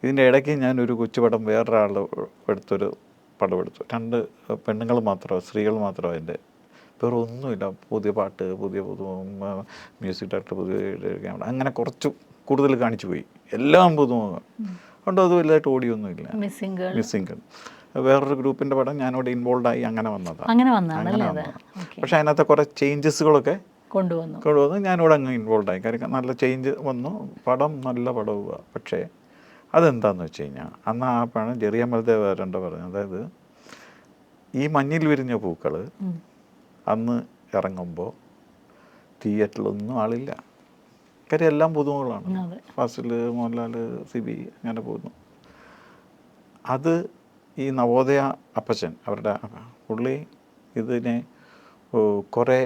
ഇതിൻ്റെ ഇടയ്ക്ക് ഞാനൊരു കൊച്ചുപടം വേറൊരാൾ എടുത്തൊരു പടം എടുത്തു. 2 പെണ്ണുങ്ങൾ മാത്രമാണ്, സ്ത്രീകൾ മാത്രമാണ് എൻ്റെ. വേറെ ഒന്നുമില്ല. പുതിയ പാട്ട്, പുതിയ മ്യൂസിക് ഡയറക്ടർ, പുതിയ ക്യാമറ, അങ്ങനെ കുറച്ച് കൂടുതൽ കാണിച്ചു പോയി. എല്ലാം പുതുമുഖം അതുകൊണ്ട് അത് വലുതായിട്ട് ഓടിയൊന്നുമില്ല. മിസ്സിംഗ് വേറൊരു ഗ്രൂപ്പിൻ്റെ പടം ഞാനവിടെ ഇൻവോൾവായി അങ്ങനെ വന്നതാണ്. അങ്ങനെ വന്നതാണ്. പക്ഷേ അതിനകത്ത് കുറേ ചേഞ്ചസുകളൊക്കെ കൊണ്ടുവന്നു ഞാനിവിടെ അങ്ങ് ഇൻവോൾവായി. കാര്യം നല്ല ചേഞ്ച് വന്നു, പടം നല്ല പടവുക. പക്ഷേ അതെന്താണെന്ന് വെച്ച് കഴിഞ്ഞാൽ അന്ന് ആ പണം ജെറിയ മൽദേവരണ്ട പറഞ്ഞു. അതായത് ഈ മഞ്ഞിൽ വിരിഞ്ഞ പൂക്കൾ അന്ന് ഇറങ്ങുമ്പോൾ തിയേറ്ററിലൊന്നും ആളില്ല. കാര്യം എല്ലാം പുതുമുകളാണ്. ഫാസിൽ, മോഹൻലാൽ, സിബി അങ്ങനെ പോകുന്നു. അത് ഈ നവോദയ അപ്പച്ചൻ അവരുടെ പുള്ളി ഇതിനെ കുറേ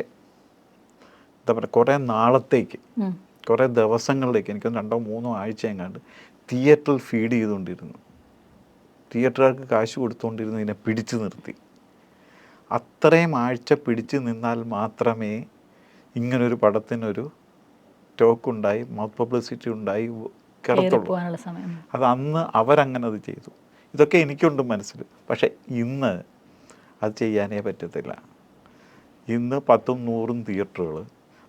എന്താ പറയുക, കുറേ നാളത്തേക്ക്, കുറേ ദിവസങ്ങളിലേക്ക്, എനിക്ക് 2-3 ആഴ്ച എങ്ങാണ്ട് തിയേറ്ററിൽ ഫീഡ് ചെയ്തുകൊണ്ടിരുന്നു. തിയേറ്ററുകാർക്ക് കാശ് കൊടുത്തുകൊണ്ടിരുന്നു, ഇതിനെ പിടിച്ചു നിർത്തി. അത്രയും ആഴ്ച പിടിച്ചു നിന്നാൽ മാത്രമേ ഇങ്ങനൊരു പടത്തിനൊരു ടോക്കുണ്ടായി, മൗത്ത് പബ്ലിസിറ്റി ഉണ്ടായി കിടത്തുള്ളൂ. അത് അന്ന് അവരങ്ങനെ അത് ചെയ്തു. ഇതൊക്കെ എനിക്കുണ്ട് മനസ്സിൽ. പക്ഷേ ഇന്ന് അത് ചെയ്യാനേ പറ്റത്തില്ല. ഇന്ന് 10-100 തിയേറ്ററുകൾ,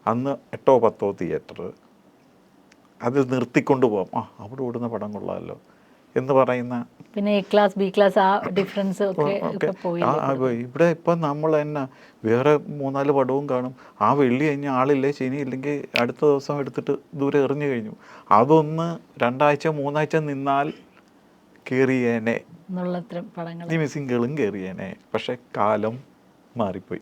അന്ന് 8-10 തിയേറ്റർ, അത് നിർത്തിക്കൊണ്ട് പോകാം. അവിടെ ഓടുന്ന പടം കൊള്ളാമല്ലോ എന്ന് പറയുന്ന, പിന്നെ എ ക്ലാസ് ബി ക്ലാസ് ആ ഡിഫറൻസ് ഒക്കെ പോയി. ഇവിടെ ഇപ്പം നമ്മൾ തന്നെ വേറെ 3-4 പടവും കാണും. ആ വെള്ളി കഴിഞ്ഞ് ആളില്ലേ, ശനി ഇല്ലെങ്കിൽ അടുത്ത ദിവസം എടുത്തിട്ട് ദൂരെ എറിഞ്ഞു കഴിഞ്ഞു. അതൊന്ന് 2 ആഴ്ച 3 ആഴ്ച നിന്നാൽ കയറിയേനെ, ഈ മിസ്സിംഗ് ഗേളും കയറിയേനെ. പക്ഷെ കാലം മാറിപ്പോയി.